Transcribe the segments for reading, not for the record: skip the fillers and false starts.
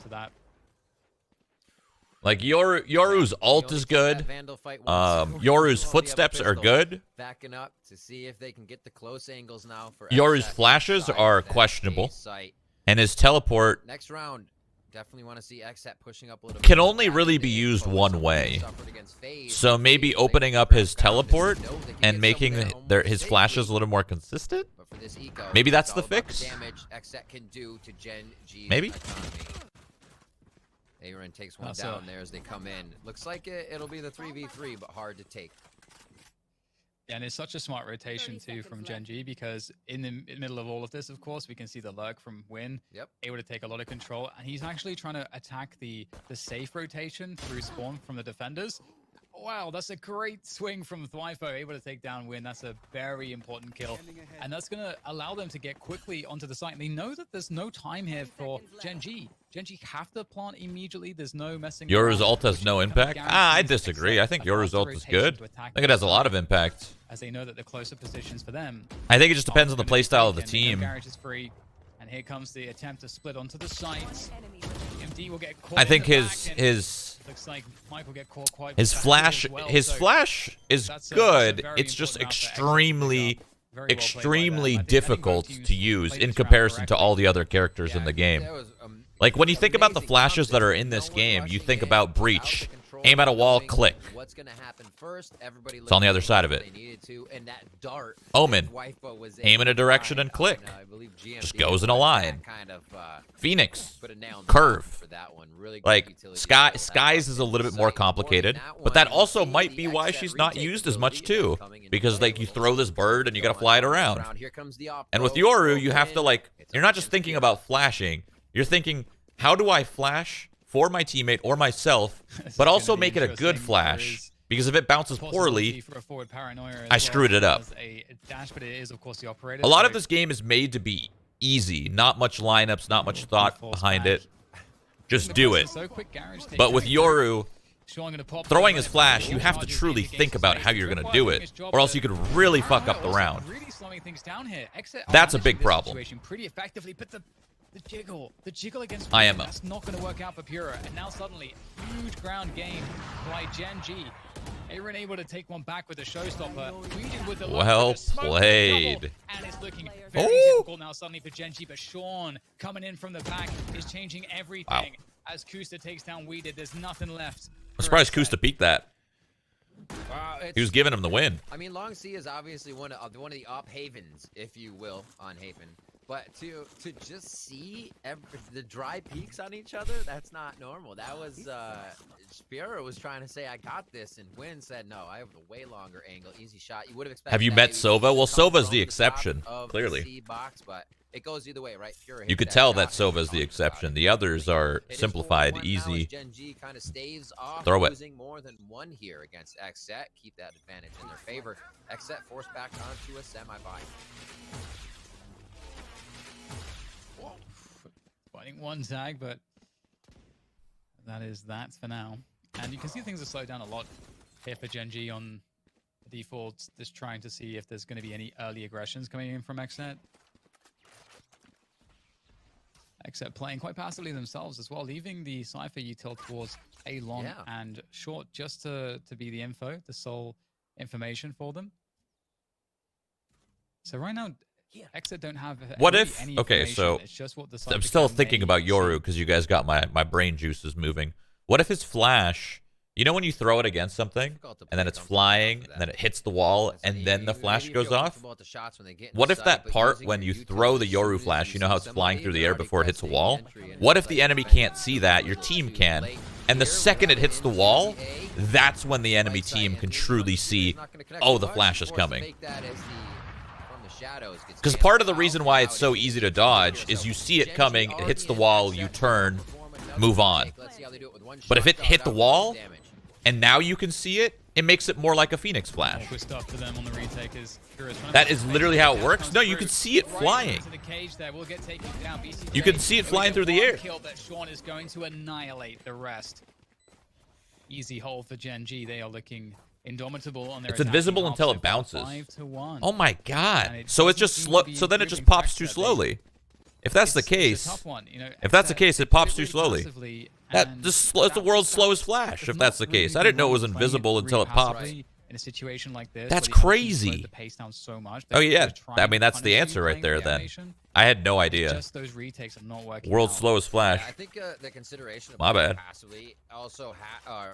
to that. Like Yoru's ult is good. Yoru's footsteps are good. Backing up to see if they can get the close angles now for Yoru's XSET flashes inside are that questionable, A site. and his teleport Next round, definitely want to see XSET pushing up a little can bit. only really be used one way. So maybe opening up his teleport and making his flashes a little more consistent. Maybe that's the fix. Maybe. Aaron takes one down there as they come in. Looks like it'll be the 3v3, but hard to take. Yeah, and it's such a smart rotation too from Gen G, because in the middle of all of this, of course, we can see the lurk from Win, able to take a lot of control, and he's actually trying to attack the safe rotation through spawn from the defenders. Wow, that's a great swing from Thwyfo, able to take down Win. That's a very important kill, and that's going to allow them to get quickly onto the site. And they know that there's no time here for Gen G. Gen G have to plant immediately. There's no messing around. Yoru's ult has no impact? I disagree. I think Yoru's ult is good. I think it has a lot of impact. As they know that the closer positions for them. I think it just depends on the playstyle of the team. Garage is free, and here comes the attempt to split onto the sides. MD will get caught. I think looks like Mike will get caught quite his flash is good. It's just extremely difficult to use in comparison to all the other characters in the game. Like when you think about the flashes that are in this game, you think about Breach, aim at a wall, click. It's on the other side of it. Omen, aim in a direction and click. Just goes in a line. Phoenix, curve. Like Skies is a little bit more complicated, but that also might be why she's not used as much too, because like you throw this bird and you gotta fly it around. And with Yoru, you have to like, you're not just thinking about flashing, you're thinking, how do I flash for my teammate or myself, but also make it a good flash? Because if it bounces poorly, I screwed it up. A lot of this game is made to be easy. Not much lineups, not much thought behind it. Just do it. But with Yoru, throwing his flash, you have to truly think about how you're going to do it, or else you could really fuck up the round. That's a big problem. The jiggle against IMO. That's not going to work out for Pura. And now suddenly, huge ground game by Gen G. Aaron able to take one back with the showstopper. With the well played. And it's looking very difficult now suddenly for Gen G. But Sean coming in from the back is changing everything. Wow. As Kusta takes down Weeded, there's nothing left. I'm surprised Kusta peeked that. He was giving him the win. I mean, Long Sea is obviously one of the op havens, if you will, on Haven. But to just see the dry peaks on each other, that's not normal. That was Spira was trying to say I got this, and Win said no, I have a way longer angle, easy shot. You would have expected. Have you met Sova? Well, Sova's the exception, clearly. Box, but it goes either way, right? You could tell that Sova's the exception. The others are simplified, easy. Gen G kind of staves off throw it. Losing more than one here against XSET. Keep that advantage in their favor. XSET forced back onto a semi-bye. Fighting one tag, but that's for now. And you can see things have slowed down a lot here for Gen G on the default, just trying to see if there's going to be any early aggressions coming in from XSET. XSET playing quite passively themselves as well, leaving the Cypher util towards A long and short just to be the info, the sole information for them. So right now, XSET don't have any okay, so it's just what the I'm still thinking about Yoru because you guys got my brain juices moving. What if his flash, you know when you throw it against something and then it's flying and then it hits the wall and then the flash goes off? What if that part when you throw the Yoru flash, you know how it's flying through the air before it hits a wall? What if the enemy can't see that, your team can, and the second it hits the wall, that's when the enemy team can truly see, oh, the flash is coming. Because part of the reason why it's so easy to dodge is you see it coming, it hits the wall, you turn, move on. But if it hit the wall, and now you can see it, it makes it more like a Phoenix flash. That is literally how it works. No, you can see it flying. You can see it flying through the air. Sean is going to annihilate the rest. Easy hold for Gen G. They are looking indomitable on their It's invisible until it bounces. Oh my god. So it just so then it just pops too slowly. If that's the it's case, a tough one, you know, if that's the case, it pops too slowly. That's That's the world's slowest flash, if that's the case. I didn't know it was invisible until it pops. In a situation like this, That's where the other team crazy. slowed the pace down so much, Oh they're yeah, just trying I mean to that's the punish you answer right playing there. the Then animation. I had no idea. Just those retakes are not working. World's slowest flash. Yeah, I think the consideration of My bad. passively also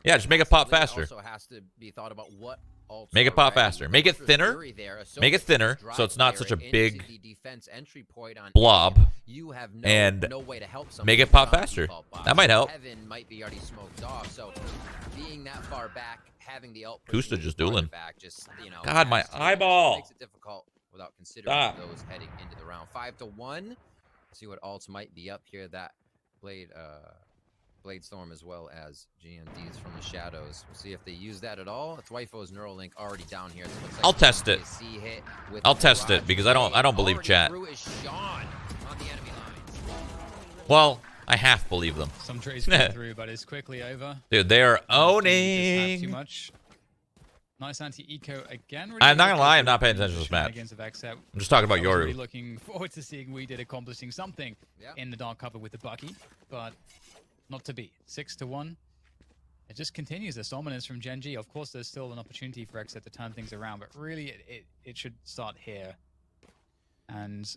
Yeah, just make it pop faster. Also has to be thought about what ults Make it are pop ready. faster. Make it There's thinner. theory there. Make it thinner Drive so it's not player such a into big the defense entry point on blob. A. You have And no way to help make it someone pop on faster. default box. That might help. Heaven might be already smoked off, so being that far back, having the ult Kusta just dueling. back, just, you know, God, my adds to it. eyeball. Makes it difficult without considering Stop. those heading into the round. 5-1. See what alts might be up here. That Blade Storm as well as GMDs from the shadows. We'll see if they use that at all. It's Waifo's Neuralink already down here. So it looks like I'll test it. I'll test it because I don't believe chat. Well, I half believe them. Some trades go through, but it's quickly over. Dude, they are Too owning. much. Nice anti-eco again. Really I'm not gonna good lie, I'm not paying attention to this map. shenanigans of XSET. I'm just talking about I was really Yoru. looking forward to seeing we did accomplishing something in the dark cover with the Bucky, but not to be. 6-1. It just continues this dominance from Gen G. Of course, there's still an opportunity for XSET to turn things around, but really it should start here. And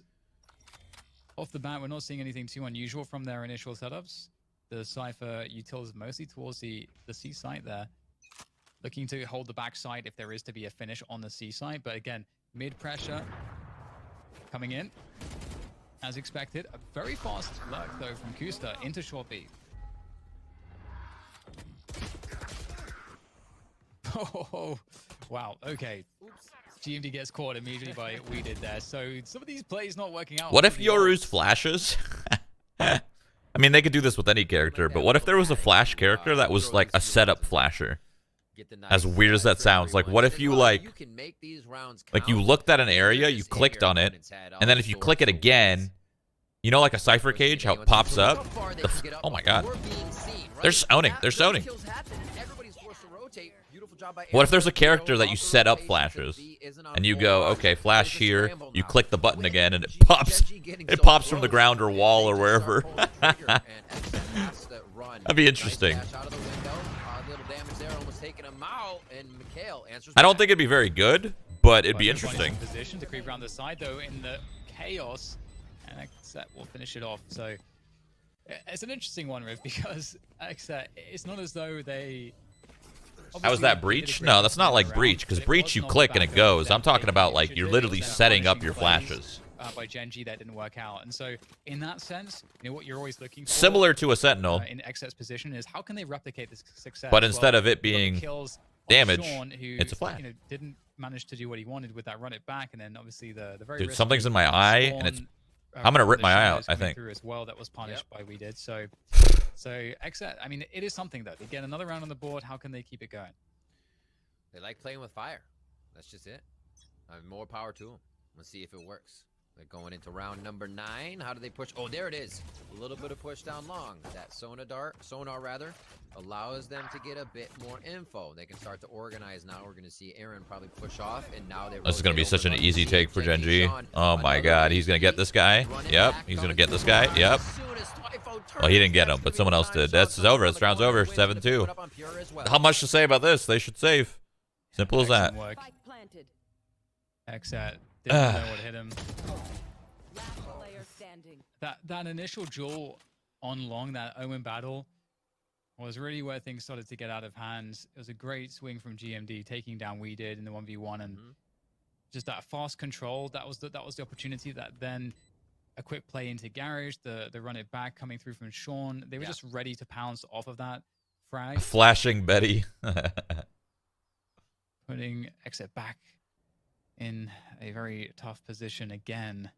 off the bat, we're not seeing anything too unusual from their initial setups. The Cypher utils mostly towards the C site there, looking to hold the backside if there is to be a finish on the C site. But again, mid pressure coming in as expected. A very fast lurk though from Kusta into short B. Oh, wow. Okay. GMD gets caught immediately by we did there. So some of these plays not working out. What if Yoru's flashes? I mean, they could do this with any character, but what if there was a flash character that was like a setup flasher? As weird as that sounds, like what if you like you looked at an area, you clicked on it, and then if you click it again, you know, like a Cypher cage, how it pops up? Oh my god. They're owning. They're owning. What if there's a character that you set up flashes, and you go, okay, flash here, you click the button again, and it pops from the ground or wall or wherever. That'd be interesting. I don't think it'd be very good, but it'd be interesting. Position to creep around the side though in the chaos, and XSET will finish it off. So it's an interesting one, Riv, because XSET, it's not as though they. How is that breach? No, that's not like breach, because breach you click and it goes. I'm talking about like you're literally setting up your flashes. By Gen G that didn't work out, and so in that sense, you know what you're always looking for. Similar to a Sentinel. In XSET's position is how can they replicate this success? But instead of it being damage, Sean, who, it's a flash. You know, didn't manage to do what he wanted with that run it back, and then obviously the very. Dude, something's in my eye, and it's. I'm gonna rip my eye out. I think. Through as well, that was punished by we did. So XSET. I mean, it is something though. They get another round on the board. How can they keep it going? They like playing with fire. That's just it. More power to them. Let's see if it works. They're going into round number 9. How do they push? Oh, there it is. A little bit of push down long. That sonar rather, allows them to get a bit more info. They can start to organize now. We're going to see Aaron probably push off, and now they're. This is going to be such an easy take for Gen G. Oh my god, he's going to get this guy. Yep, he's going to get this guy. Yep. Well, he didn't get him, but someone else did. That's over. This round's over. 7-2. How much to say about this? They should save. Simple as that. XSET didn't know what hit him. That initial duel on long, that Omen battle, was really where things started to get out of hand. It was a great swing from GMD, taking down we did in the 1v1, and just that fast control. That was the opportunity. That then a quick play into Garage, the run it back coming through from Sean. They were just ready to pounce off of that frag. Flashing Betty. Putting XSET back in a very tough position again.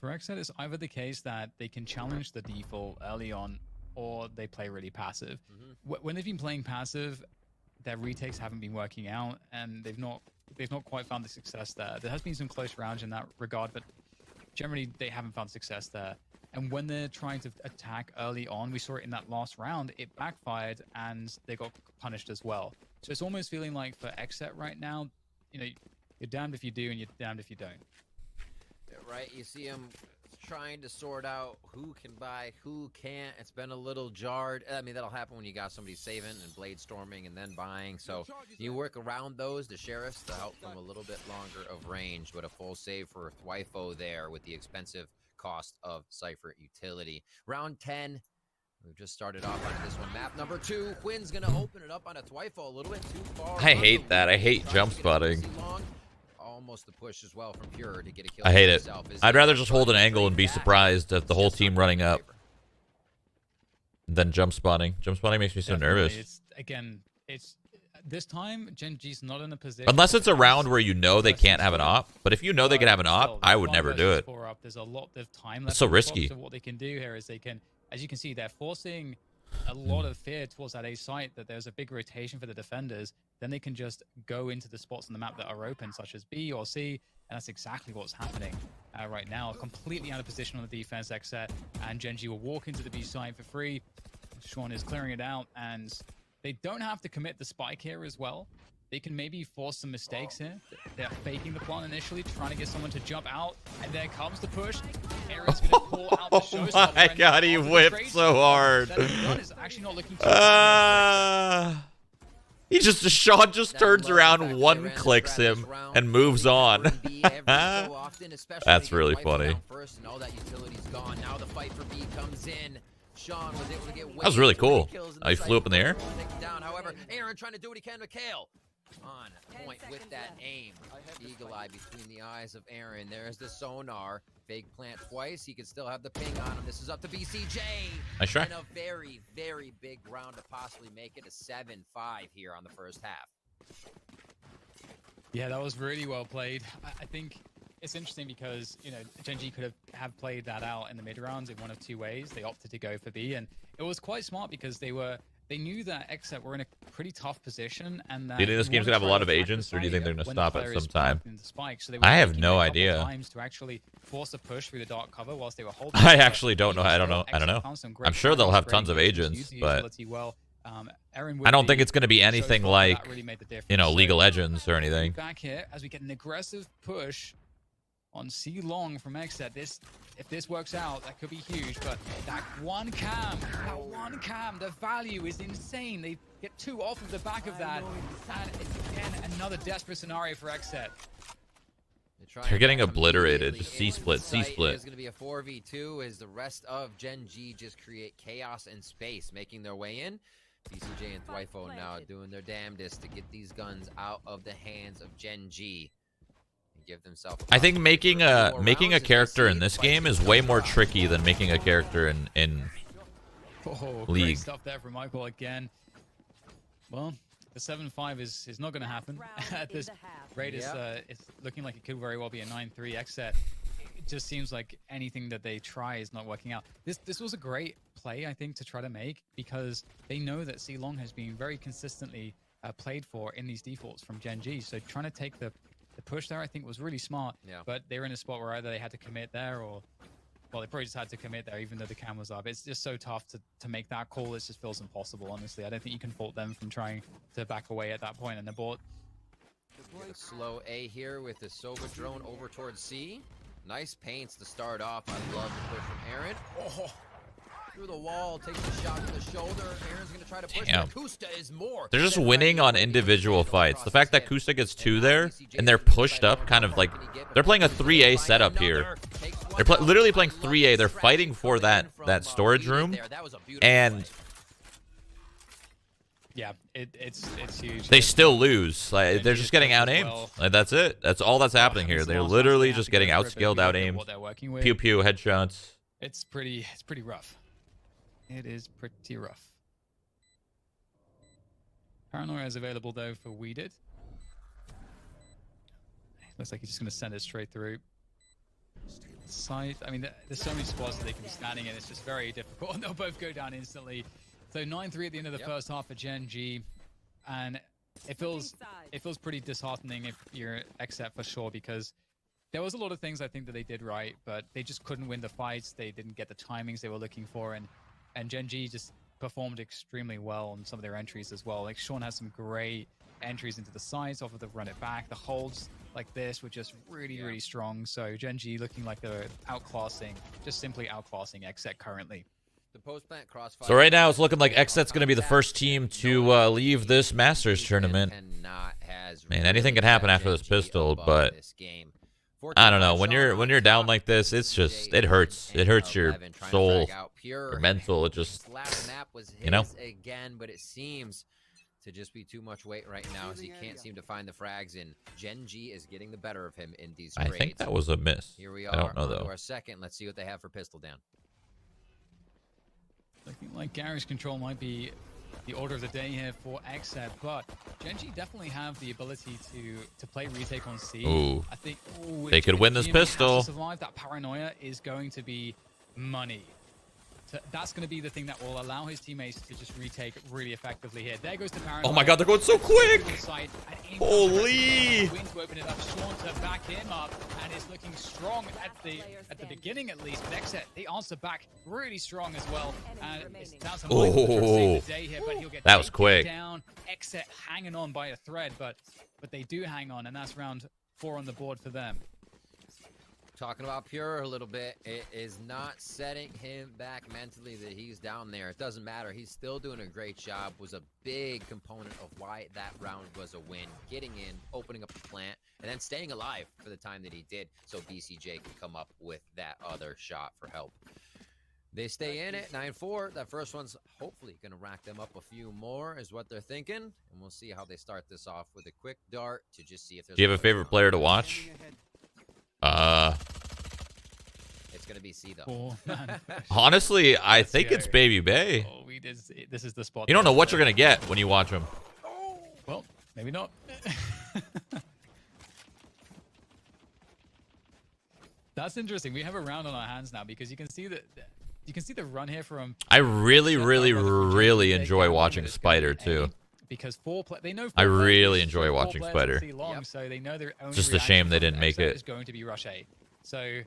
For XSET, it's either the case that they can challenge the default early on, or they play really passive. When they've been playing passive, their retakes haven't been working out, and they've not quite found the success there. There has been some close rounds in that regard, but generally they haven't found success there. And when they're trying to attack early on, we saw it in that last round, it backfired and they got punished as well. So it's almost feeling like for XSET right now, you know, you're damned if you do and you're damned if you don't. Yeah, right, you see him trying to sort out who can buy, who can't. It's been a little jarred. I mean, that'll happen when you got somebody saving and blade storming and then buying. So you work around those, the sheriffs, to help them a little bit longer of range. But a full save for Thwyfo there with the expensive cost of Cypher utility. Round 10. We've just started off on this one. Map number 2. Quinn's going to open it up on a Thwyfo a little bit too far. I hate that. I hate jump spotting. Almost the push as well from Pure to get a kill. I hate it. I'd rather just hold an angle and be surprised at the whole team running up than jump spotting. Jump spotting makes me so nervous. It's this time Gen G's not in a position. Unless it's a round where you know they can't have an op. But if you know they can have an op, I would never do it. There's a lot of time left. That's so risky. So what they can do here is they can, as you can see, they're forcing a lot of fear towards that A site, that there's a big rotation for the defenders. Then they can just go into the spots on the map that are open, such as B or C, and that's exactly what's happening right now. Completely out of position on the defense, XSET, and Gen G will walk into the B site for free. Sean is clearing it out, and they don't have to commit the spike here as well. They can maybe force some mistakes here. They're faking the plant initially, trying to get someone to jump out, and there comes the push. Aaron's going to pull out the showstopper. Oh my god, he whipped so hard. Is actually not looking too he just, Sean just turns around, one clicks him, and moves on. That's really funny. That was really cool. He flew up in the air. However, Aaron trying to do what he can to Kale. On point with that aim. Eagle eye between the eyes of Aaron. There's the sonar. Fake plant twice. He can still have the ping on him. This is up to BCJ. Nice try. And a very, very big round to possibly make it a 7-5 here on the first half. Yeah, that was really well played. I think it's interesting because, you know, Gen G could have played that out in the mid rounds in one of two ways. They opted to go for B, and it was quite smart because they knew that XSET were in a pretty tough position. And do you think this game's gonna have a lot of agents, or do you think they're gonna stop at some time? So I have no idea. Times to actually force a push through the dark cover whilst they were holding. I actually don't know. I don't know. I'm sure they'll have tons of agents, but I don't think it's going to be anything like, you know, League of Legends or anything. Back here as we get an aggressive push on C long from XSET. If this works out, that could be huge. But that one cam, the value is insane. They get 2 off of the back of that, and it's again another desperate scenario for XSET. They're getting obliterated. Just C-split, C-split. It's going to be a 4v2 as the rest of Gen G just create chaos and space, making their way in. BCJ and Thwyfo now doing their damnedest to get these guns out of the hands of Gen G. Give themselves I think making a character in this game is way more tricky than making a character in League. Great stuff there from Michael again. Well, the 7-5 is not going to happen at this rate. It's looking like it could very well be a 9-3 XSET. It just seems like anything that they try is not working out. This was a great play, I think, to try to make, because they know that C long has been very consistently played for in these defaults from Gen G. So trying to take the push there, I think, was really smart. Yeah. But they were in a spot where either they had to commit there, or, well, they probably just had to commit there, even though the cam was up. It's just so tough to make that call. It just feels impossible, honestly. I don't think you can fault them from trying to back away at that point, and they bought. Slow A here with the Sova drone over towards C. Nice paints to start off. I love the push from Aaron. Oh, through the wall, takes a shot to the shoulder. Aaron's going to try to push. Kusta is more. They're just winning on individual fights. The fact that Kusta gets 2 there, and they're pushed up, kind of like, they're playing a 3A setup here. They're literally playing 3A. They're fighting for that storage room, and yeah, it's huge. They still lose. Like, they're just getting out-aimed. Like, that's it. That's all that's happening here. They're literally just getting outscaled, out-aimed. Pew pew headshots. It's pretty rough. It is pretty rough. Paranoia is available though for Weeded. Looks like he's just going to send it straight through. Side. I mean, there's so many spots that they can be standing in. It's just very difficult, and they'll both go down instantly. So 9-3 at the end of the first half for Gen G, and it feels pretty disheartening if you're XSET for sure, because there was a lot of things I think that they did right, but they just couldn't win the fights. They didn't get the timings they were looking for, and Gen G just performed extremely well on some of their entries as well. Like Sean has some great entries into the sides off of the run it back. The holds like this were just really strong. So Gen.G looking like they're just simply outclassing XSET currently. The post-plant crossfire. So right now it's looking like XSET's going to be the first team to leave this Masters tournament. Man, anything can happen after this pistol, but I don't know. When you're down like this, it's just it hurts. It hurts your soul, your mental. It just, you know. Again, but it seems to just be too much weight right now, as he can't seem to find the frags in. Gen.G is getting the better of him in these trades. I think that was a miss. Here we are. I don't know though. Our second. Let's see what they have for pistol down. Looking like garage control might be the order of the day here for XSET, but Gen.G definitely have the ability to play retake on C. Ooh. I think they could win this pistol. To survive that paranoia is going to be money. So that's going to be the thing that will allow his teammates to just retake really effectively here. There goes the paranoia. Oh my God, they're going so quick! Holy! Win to open it up. Sean to back him up, and it's looking strong at the beginning at least. But XSET, they answer back really strong as well. And it's down to Michael to save the day here, but he'll get that was quick. Down. XSET hanging on by a thread, but they do hang on, and that's round 4 on the board for them. Talking about Pure a little bit, it is not setting him back mentally that he's down there. It doesn't matter. He's still doing a great job. Was a big component of why that round was a win. Getting in, opening up the plant, and then staying alive for the time that he did, so BCJ can come up with that other shot for help. They stay in it, 9-4. That first one's hopefully going to rack them up a few more, is what they're thinking. And we'll see how they start this off with a quick dart to just see if there's... Do you have a favorite player to watch? It's gonna be C though. Honestly, I think it's Baby Bay. Oh, this is the spot. You don't know what you're gonna get when you watch him. Well, maybe not. That's interesting. We have a round on our hands now because you can see the run here from. I really enjoy watching Spider too. Because they know. I really enjoy watching Spider. So they know their own. Just a shame they didn't make it. Is going to be rush A. So,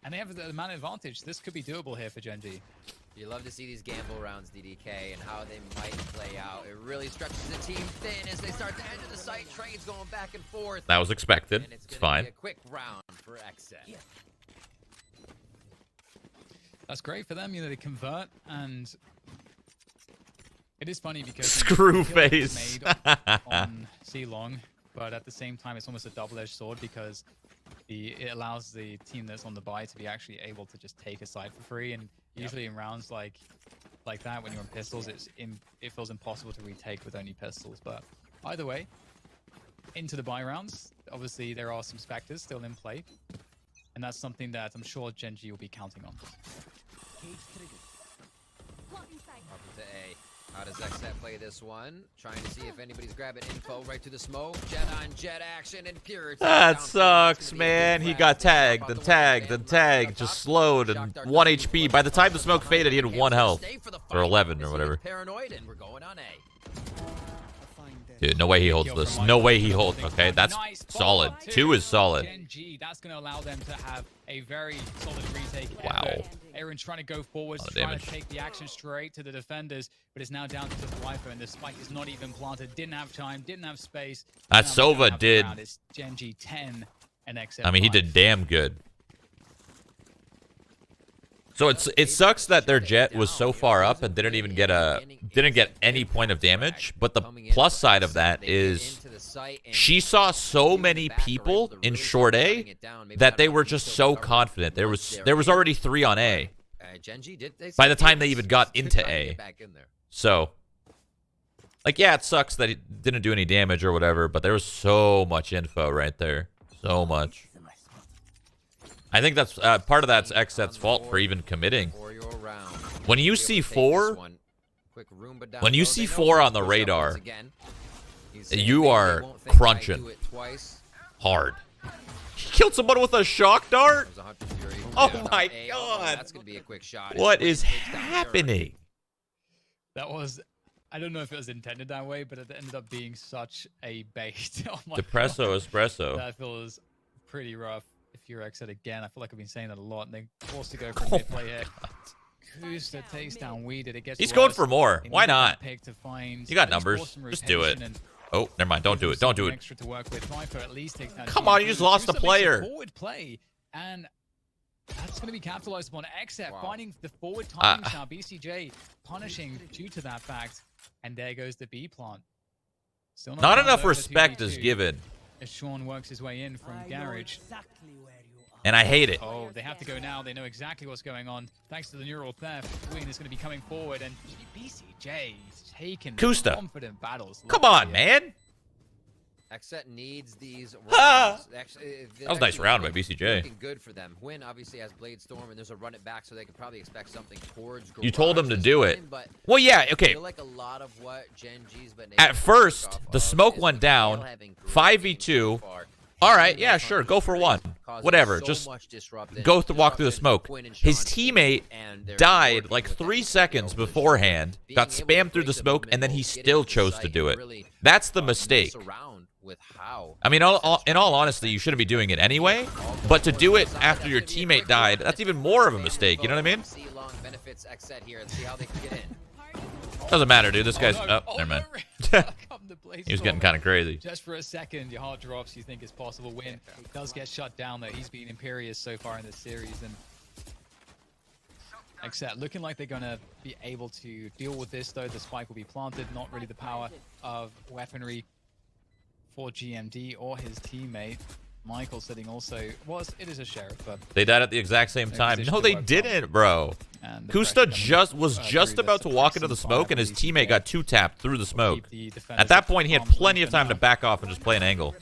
and they have the man advantage. This could be doable here for Gen.G. You love to see these gamble rounds, DDK, and how they might play out. It really stretches the team thin as they start to enter the site. Trades going back and forth. That was expected. And it's fine. Be a quick round for XSET. That's great for them. You know, they convert, and it is funny because screw face on C long, but at the same time, it's almost a double-edged sword because it allows the team that's on the buy to be actually able to just take a side for free. And usually in rounds like that, when you're on pistols, it feels impossible to retake with only pistols. But either way, into the buy rounds, obviously there are some Spectres still in play, and that's something that I'm sure Gen.G will be counting on. Up to A. How does XSET play this one? Trying to see if anybody's grabbing info right to the smoke. Jet on jet action and pure. That sucks, man. He got tagged and tagged and tagged, just slowed and 1 HP. By the time the smoke faded, he had 1 health. Or 11 or whatever. Paranoid, and we're going on A. Dude, no way he holds this. No way he holds. Okay, that's solid. 2 is solid. Gen.G, that's going to allow them to have a very solid retake. Wow. Aaron's trying to go forwards, trying to take the action straight to the defenders, but it's now down to the Wi-Fi, and the spike is not even planted. Didn't have time, didn't have space. That Sova did. It's Gen.G 10 and XSET. I mean, he did damn good. So it sucks that their jet was so far up and didn't get any point of damage. But the plus side of that is she saw so many people in short A that they were just so confident. There was already 3 on A by the time they even got into A. So, like, yeah, it sucks that he didn't do any damage or whatever, but there was so much info right there. So much. I think that's part of that's XSET's fault for even committing. When you see 4 on the radar, you are crunching hard. He killed someone with a shock dart? Oh my God. What is happening? That was, I don't know if it was intended that way, but it ended up being such a bait. Oh my Depresso God. espresso. That feels pretty rough. If you're XSET again, I feel like I've been saying that a lot, and they're forced to go for mid play here. Kusa takes down Weeded. It gets He's worse. going for more. They Why need that not? pick to find You got at least numbers. awesome Just do it. rotation and Oh, never mind. Don't do it. Don't do it. extra to work with. Viper at least takes down Come on, you GMD. just lost a Kusa makes player. Forward play, and that's going to be capitalized upon. XSET Wow. finding the forward timings now. BCJ punishing due to that fact, and there goes the B plant. Still Not found enough over respect 2v2 is given, as Sean works his way in from garage. and I hate it. Oh, they have to go now. They know exactly what's going on. Thanks to the neural theft, Queen is going to be coming forward, and BCJ is taking Kusta. confident battles. Come on, man. XSET needs these Ah! rounds. Actually, That was a nice round by BCJ. Looking good for them. Win obviously has Blade Storm, and there's a run it back, so they could probably expect something towards. You told them to Garage do this it. time, but Well, yeah, I okay. feel like a lot of what Gen G's been able At to first, pick off the of smoke is went Mikhail down. having great 5v2. games so far. All right, Hitting yeah, those sure. on Go for straight, one. causing Whatever. so Just much walk through the disruption smoke. for Quinn and His Sean's teammate and they're died working like with 3 that seconds open beforehand, being got able to spammed through break the smoke, and then he momentum, get still into chose sight, to do and it. really, That's the mess mistake. around with how I mean, XSET's in all honesty, you shouldn't be doing it anyway, but to do it after your teammate died, that's even more of a mistake, you know what I mean? Long benefits XSET here and see how they can get in. Doesn't matter, dude. This guy's... no. Oh, never mind. Come the Blade He was Storm. getting kind of crazy. Just for a second, your heart drops. You think it's possible. Win does get shut down, though. He's been imperious so far in this series. And XSET looking like they're going to be able to deal with this, though. The spike will be planted. Not really the power of weaponry for GMD or his teammate. Michael sitting also... it is a sheriff, but... They died at the exact same time. position No, to they work didn't, bro. And the Kusta pressure was coming just through about to walk into the suppressing smoke, fire and his from teammate BCJ got 2-tapped through the will smoke. keep the defenders At that point, he had arm's plenty of length time to enough. back off and just play an angle.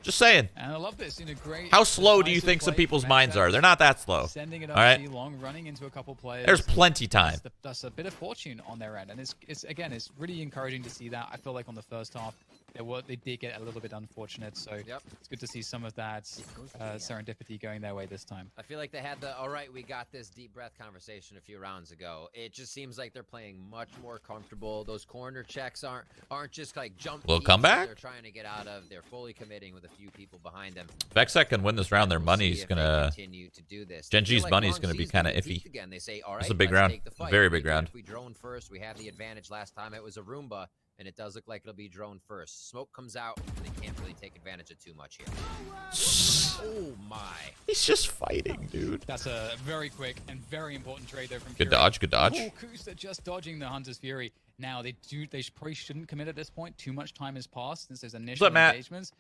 Just saying. And I love this in a great... How slow do you decisive think some play people's from minds XSET. are? They're not that slow. Sending it All up right? C-long, running into a couple players. There's plenty time. That's a bit of fortune on their end, and it's again, it's really encouraging to see that. I feel like on the first half, they did get a little bit unfortunate, so it's good to see some of that serendipity going their way this time. I feel like they had the all right, we got this deep breath conversation a few rounds ago. It just seems like they're playing much more comfortable. Those corner checks aren't just like jump. Little peeks that comeback? They're trying to get out of. They're fully committing with a few people behind them. If XSET can win this round, their We'll money's see if they gonna... continue to do this. Gen I feel G's like money's Long gonna be Z's kinda get iffy. peaked Again. They say, all right, It's a big let's round. take the fight. Very We big do it round. If we drone first, we have the advantage. Last time it was a Roomba, and it does look like it'll be drone first. Smoke comes out, and they can't really take advantage of too much here. Oh my! He's just fighting, dude. That's a very quick and very important trade there from Good Fury. dodge, good dodge. Oh, Kusa just dodging the Hunter's Fury. Now they probably shouldn't commit at this point. Too much time has passed since there's initial up, Matt? engagements.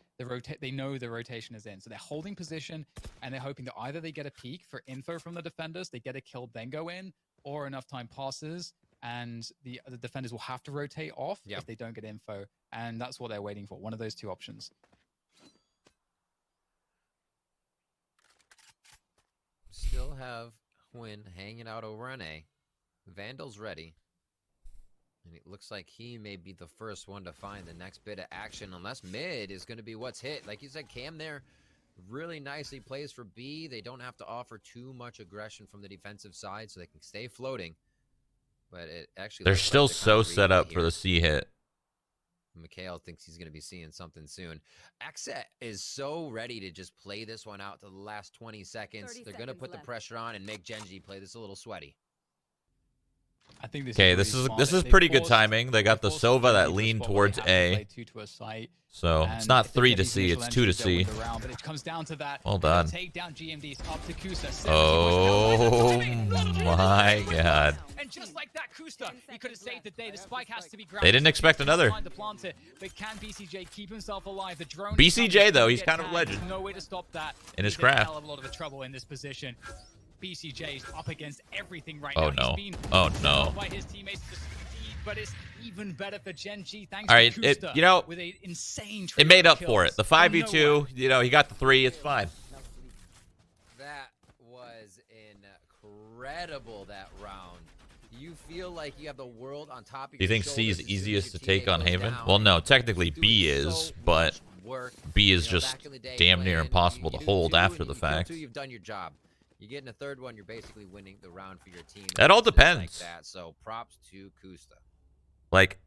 They know the rotation is in, so they're holding position and they're hoping that either they get a peek for info from the defenders, they get a kill, then go in, or enough time passes and the defenders will have to rotate off if they don't get info, and that's what they're waiting for. One of those two options. Still have Quinn hanging out over on A. Vandal's ready. And it looks like he may be the first one to find the next bit of action, unless mid is going to be what's hit. Like you said, Cam there really nicely plays for B. They don't have to offer too much aggression from the defensive side, so they can stay floating. But it actually They're looks like still they're so kind of set up here. for the C hit. Mikhail thinks he's going to be seeing something soon. XSET is so ready to just play this one out to the last 20 seconds. They're going to put the pressure on and make Genji play this a little sweaty. I think Okay, this is pretty good timing. They got the Sova that leaned towards A. So it's not 3 to C, it's 2 to C. But it comes down to that. Well done. Take down GMD's up to Kusa. Oh my god. And just like that, Kusta, he could have saved the day. The spike has to be They didn't expect another. But can BCJ keep himself alive? The drone. BCJ though, he's kind of a legend. There's no way to stop that. In his He's craft. in a hell of a lot of trouble in this position. BCJ is up against everything right Oh now. no. He's been Oh no. by his teammates to succeed, but it's even better for Gen G. Thanks All right, to Kusta, you know, with an insane it made up for kills. it. The From 5v2, nowhere. you know, he got the 3, it's fine. That was incredible, that round. You feel like you have the world on top of your Do you think shoulders C is as soon as easiest to your take teammate on goes Haven? down. Well, no, technically Doing B so is, but much work. B is You know, just back in the day, damn near when impossible you to do hold two after and the you kill fact. two, you've done your job. You get in a third one, you're basically winning the round for your team. That all Just like depends. that, so props to Kusta. Like,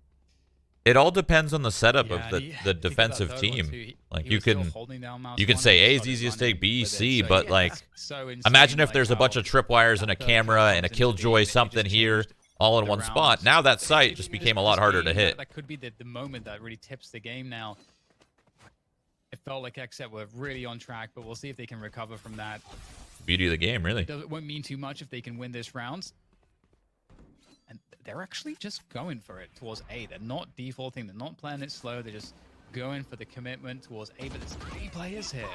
It all depends on the setup Yeah, of the defensive team. Like He you was still can holding down mouse you can one say and A is started easiest running take, B, with it. C, So, but yeah, like it's so insane, imagine if like, there's a bunch how of tripwires and a that third camera kill and a comes into killjoy being, and it something just here changed all in the one spot. rounds. Now that site just became a lot This harder to game, hit. That could be the moment that really tips the game now. It felt like XSET were really on track, but we'll see if they can recover from that. Beauty of the game, really. It won't mean too much if they can win this round. And they're actually just going for it towards A. They're not defaulting. They're not playing it slow. They're just going for the commitment towards A. But there's 3 players here.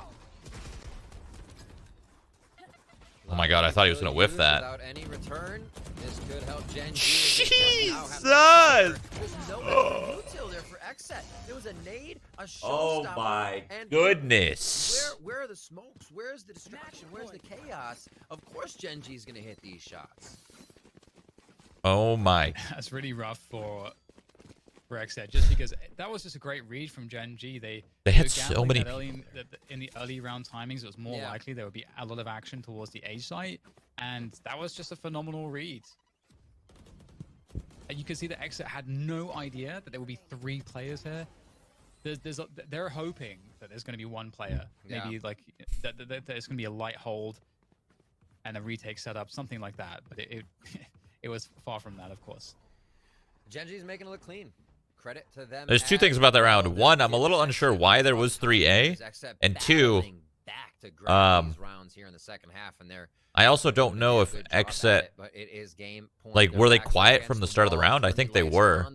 Oh my god, I thought he was going to whiff that. Without any return, this could help Gen G. Jesus! There's no util there for XSET. There was a nade, a showstopper. Oh my and goodness. Where are the smokes? Where's the distraction? Where's the chaos? Of course Gen G's going to hit these shots. Oh my. That's really rough for XSET, just because that was just a great read from Gen G. They had were so gambling many that early in the early round timings. It was more likely there would be a lot of action towards the A site, and that was just a phenomenal read. And you can see that XSET had no idea that there would be 3 players here. They're hoping that there's going to be 1 player, maybe like that there's going to be a light hold and a retake setup, something like that. But it was far from that, of course. Gen G's making it look clean. Credit to them. There's 2 things about that round. 1, I'm a little unsure why there was 3A, and 2, rounds here in the second half, and I also don't know if XSET, like, were they quiet from the start of the round? I think they were,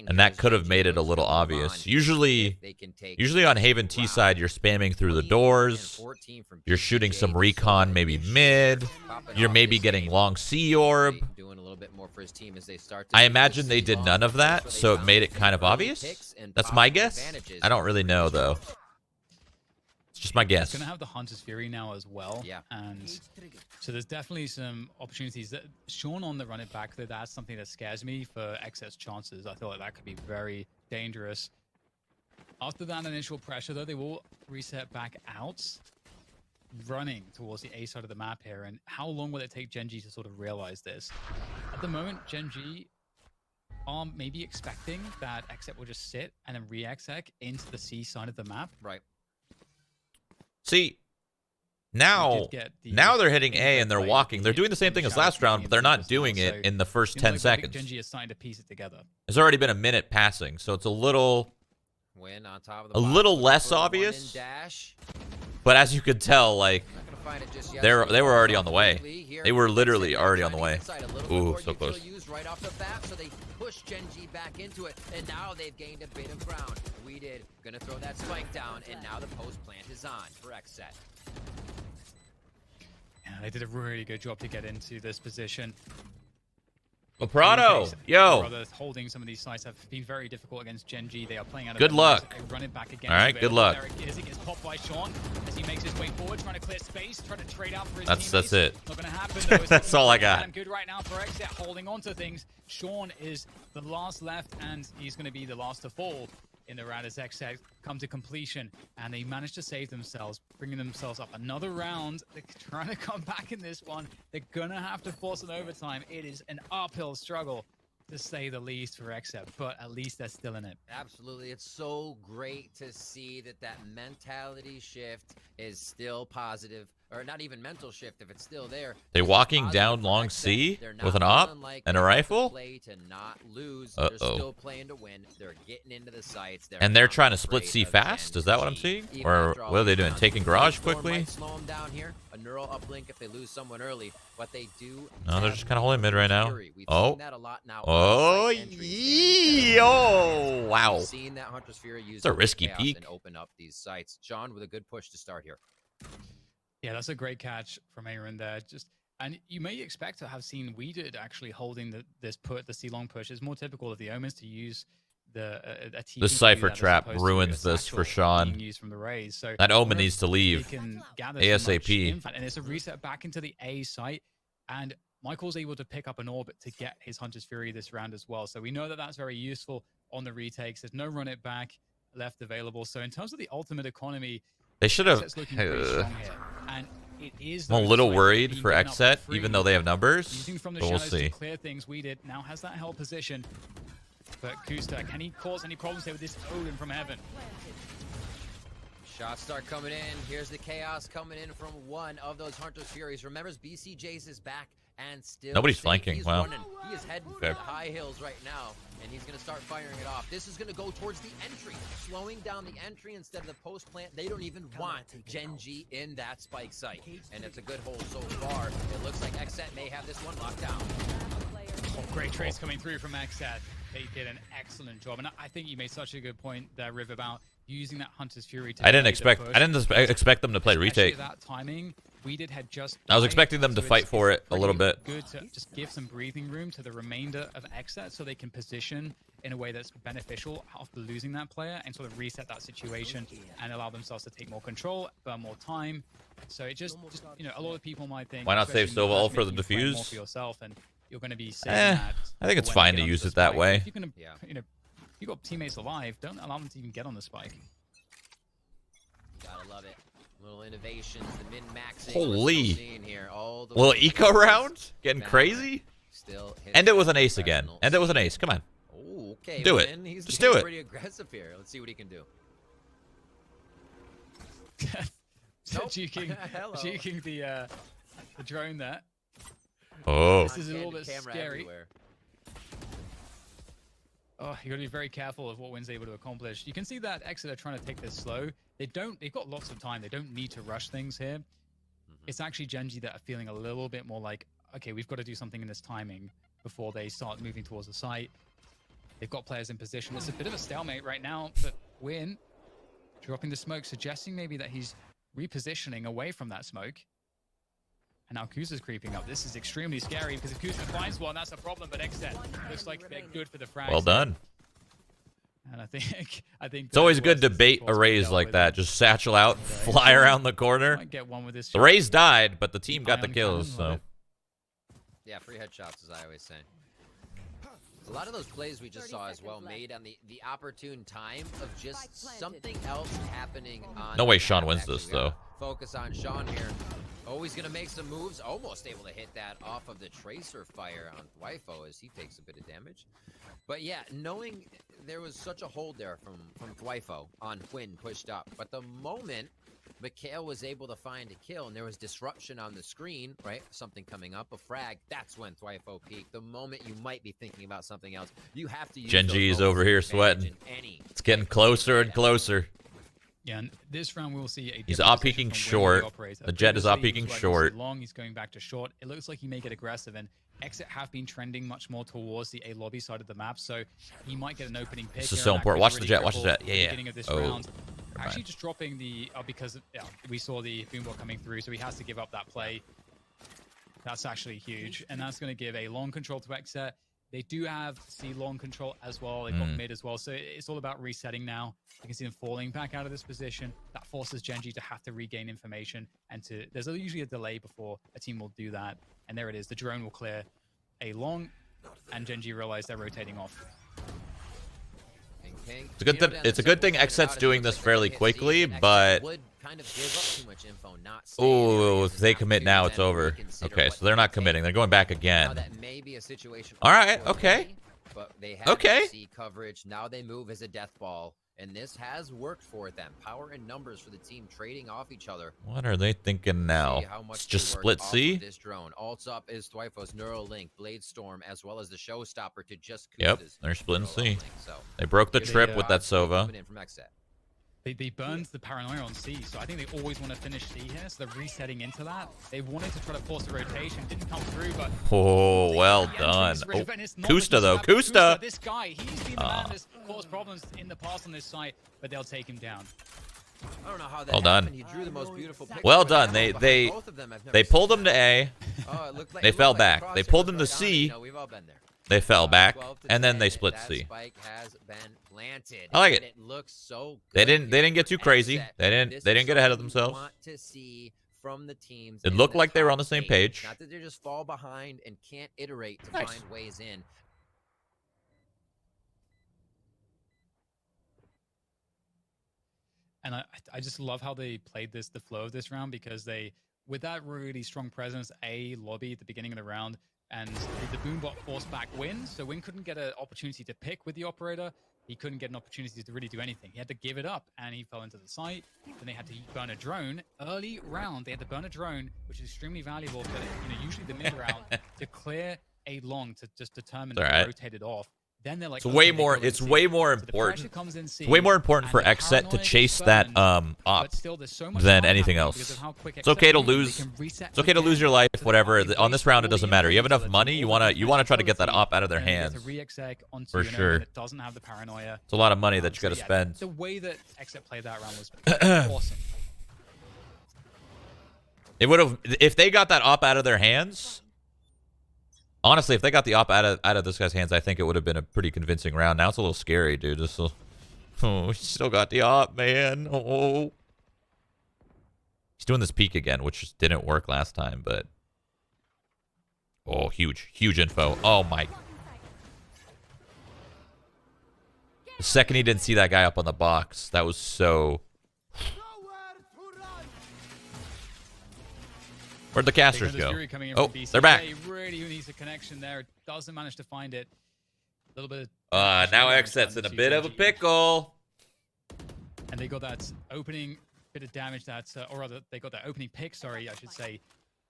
and that could have made it a little obvious. Usually on Haven T side, you're spamming through the doors, you're shooting some recon, maybe mid, you're maybe getting long C orb. I imagine they did none of that, so it made it kind of obvious. That's my guess. I don't really know, though. It's just my guess. It's going to have the Hunter's Fury now as well. Yeah. And so there's definitely some opportunities. That Sean on the run it back, that's something that scares me for XSET's chances. I feel like that could be very dangerous. After that initial pressure, though, they will reset back out, running towards the A side of the map here. And how long will it take Gen G to sort of realize this? At the moment, Gen G are maybe expecting that XSET will just sit and then re-exec into the C side of the map. Right. See, now they're hitting A and they're walking. They're doing the same thing as last round, but they're not doing it in the first 10 seconds. Gen G is starting to piece it together. There's already been a minute passing, so it's a little less obvious. But as you could tell, like, they were already on the way. They were literally already on the way. Ooh, so close. Right off the bat, so they push Gen G back into it, and now they've gained a bit of ground. We did gonna throw that spike down, and now the post plant is on for XSET. Yeah, they did a really good job to get into this position. Well, Prado, yo. Holding some of these sites have been very difficult against Gen G. They are playing out of good luck. They run it back again. All right, good luck. He gets popped by Sean as he makes his way forward, trying to clear space, trying to trade out for his That's teammates. it. Not going to happen, though. That's all I got. Good right now for XSET, holding on to things. Sean is the last left, and he's going to be the last to fall in the round as XSET come to completion, and they manage to save themselves, bringing themselves up another round. They're trying to come back in this one. They're going to have to force an overtime. It is an uphill struggle, to say the least, for XSET, but at least they're still in it. Absolutely. It's so great to see that mentality shift is still positive, or not even mental shift if it's still there. They walking down long C with an op and a rifle? Play to not lose. They're still playing to win. They're getting into the sites. And they're trying to split C fast? Is that what I'm seeing? Or what are they doing? Taking garage quickly? Slow them down here. A neural uplink if they lose someone early, but they do. No, they're just kind of holding mid right now. Oh, wow. Seeing that Hunter's Fury use it's a risky peek and open up these sites. John with a good push to start here. Yeah, that's a great catch from Aaron there. And you may expect to have seen Weeded actually holding the C long push. It's more typical of the Omens to use the Cypher trap ruins this for Sean. From the Rays. So that Omen needs to leave ASAP. And it's a reset back into the A site, and Michael's able to pick up an orbit to get his Hunter's Fury this round as well. So we know that that's very useful on the retakes. There's no run it back left available. So in terms of the ultimate economy, they should have. And it is I'm a little worried for XSET, even though they have numbers. Using from the but we'll shadows see. to clear things, Weeded now has that held position. But Kusta, can he cause any problems here with this Odin from heaven? Shots start coming in. Here's the chaos coming in from one of those Hunter's Furies. Remembers BCJ's is back and still Nobody's safe. flanking. He's Wow. running. He is heading for the high hills right now, and he's going to start firing it off. This is going to go towards the entry, slowing down the entry instead of the post plant. They don't even want Genji in that spike site, and it's a good hold so far. It looks like XSET may have this one locked down. Oh, great trades coming through from XSET. They did an excellent job, and I think you made such a good point there, Riv, about using that Hunter's Fury to I didn't expect them to play retake. That timing, we did had just. I was expecting them to fight for it a little bit. Good to just give some breathing room to the remainder of XSET so they can position in a way that's beneficial after losing that player and sort of reset that situation and allow themselves to take more control, burn more time. So it just you know, a lot of people might think, Why not save Silva all for the defuse? More for yourself, and you're going to be saving that. I think it's when fine they to get use onto it the that spike. way. If you're gonna, you know, if you got teammates alive, don't allow them to even get on the spike. Gotta love it. Little innovations, the min-maxing. Holy. Here. All the Little eco round? Getting back. crazy? Still End it with an ace again. End it with an ace. Come on. Oh, okay. Do it. Win. He's Just getting do it. pretty aggressive here. Let's see what he can do. Nope. Juking the drone there. Oh. This is a little bit Camera scary. everywhere. Oh, you got to be very careful of what Wynn's able to accomplish. You can see that XSET are trying to take this slow. They've got lots of time. They don't need to rush things here. It's actually Genji that are feeling a little bit more like, okay, we've got to do something in this timing before they start moving towards the site. They've got players in position. It's a bit of a stalemate right now, but Wynn dropping the smoke, suggesting maybe that he's repositioning away from that smoke. And now Kusa's creeping up. This is extremely scary because if Kusa finds one, that's a problem. But XSET looks like they're good for the frags. Well done. And I think It's always good to bait a raise like that. Just satchel out, fly around the corner. Might get one with this The shot. raise died, but the team got the Ion kills, cannon, so. Yeah, free headshots, as I always say. A lot of those plays we just saw as well made on the opportune time of just something else happening on. No way the Sean map, wins actually. this, We gotta though. Focus on Sean here. Always going to make some moves. Almost able to hit that off of the Tracer fire on Thwifo as he takes a bit of damage. But yeah, knowing there was such a hold there from Thwifo on Quinn pushed up. But the moment Mikhail was able to find a kill and there was disruption on the screen, right? Something coming up, a frag, that's when Thwifo peaked. The moment you might be thinking about something else, you have to use Genji those is over here moments to advantage sweating. in any It's getting type of closer and setup. closer. Yeah, and this round we'll see a He's different off-peaking position from short. Wynn, the operator. The Jet is Previously, off-peaking he was short. long, he's going back to short. It looks like he may get aggressive, and XSET have been trending much more towards the A lobby side of the map, so he might get an opening pick. This is here, so and that important. could Watch the really Jet, watch the cripple Jet. Yeah, the yeah. beginning of this Oh, round. never Actually, mind. just dropping the because we saw the boombot coming through, so he has to give up that play. That's actually huge, and that's going to give a long control to XSET. They do have C long control as well. They've got mid as well, so it's all about resetting now. You can see them falling back out of this position. That forces Genji to have to regain information, and there's usually a delay before a team will do that. And there it is. The drone will clear a long, and Genji realize they're rotating off. It's a good thing XSET's doing this fairly quickly, but oh, if they commit now, it's over. Okay, so they're not committing. They're going back again. All right, okay. But they have Okay. C coverage. Now they move as a death ball, and this has worked for them. Power and numbers for the team trading off each other. What are they thinking now? See how much It's just they work split off C? of this drone. Alts up is Thwifo's Neuralink, Blade Storm, as well as the Showstopper to just Yep, Kusta's they're splitting C. Neuralink. So They broke the They, trip with that Sova. coming in from XSET. They burned the paranoia on C, so I think they always want to finish C here, so they're resetting into that. They wanted to try to force a rotation, didn't come through, but Oh, well the done. entries, Oh, and it's not Kusta, just though. about Kusta. This guy, he's been the man that's caused problems in the past on this site, but they'll take him down. I don't know how that Well done. happened. He drew the most beautiful picture, Well but done. now They behind both of them, I've never they seen pulled that. him to A. Oh, it looked like, They it looked fell like back. the They crosshair pulled was him to right on it. C. You know, we've all been there. They fell back, 12 to and then they 10, split that C. spike has been planted. I like and it. It looks so They good didn't here get too for crazy. XSET. They This didn't is get ahead of something you themselves. want to see from the teams It in looked the like they were on top the same 8. page. Not that they just fall behind and can't iterate to Nice. find ways in. And I just love how they played the flow of this round, because they, with that really strong presence, A, lobby at the beginning of the round, and the Boombot forced back Win, so Win couldn't get an opportunity to pick with the operator. He couldn't get an opportunity to really do anything. He had to give it up, and he fell into the site. Then they had to burn a drone. Early round, they had to burn a drone, which is extremely valuable for usually the mid round to clear a long to just determine if they rotated off. Then they're like, it's way more. It's way more important. It's way more important for XSET to chase that op than anything else. It's okay to lose. It's okay to lose your life. Whatever. On this round, it doesn't matter. You have enough money. You wanna try to get that op out of their hands. For sure. It doesn't have the paranoia. It's a lot of money that you got to spend. The way that XSET played that round was awesome. It would have if they got that op out of their hands. Honestly, if they got the op out of this guy's hands, I think it would have been a pretty convincing round. Now it's a little scary, dude. Just we still got the op, man. Oh, he's doing this peek again, which just didn't work last time, but huge info. Oh my! The second he didn't see that guy up on the box, that was so. Where'd the casters go? Oh, they're back. Really needs a connection there. Doesn't manage to find it. A little bit. Now XSET's in a bit of a pickle. And they got that opening bit of damage. Or rather, they got that opening pick. Sorry, I should say.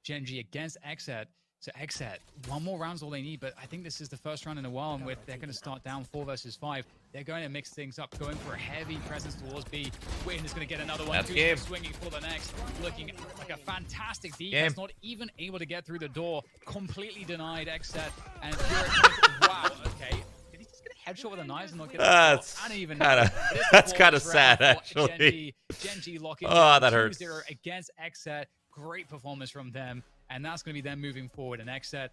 Gen.G against XSET. So XSET, one more round's all they need, but I think this is the first round in a while, and they're going to start down 4 versus 5. They're going to mix things up, going for a heavy presence towards B. Win is going to get another one. Swinging for the next, looking like a fantastic defense, not even able to get through the door. Completely denied XSET, and wow, okay. Did he just get a headshot with a knife and not get That's kind of sad, actually. Gen.G locking that hurts. 2-0 against XSET. Great performance from them. And that's going to be them moving forward. And XSET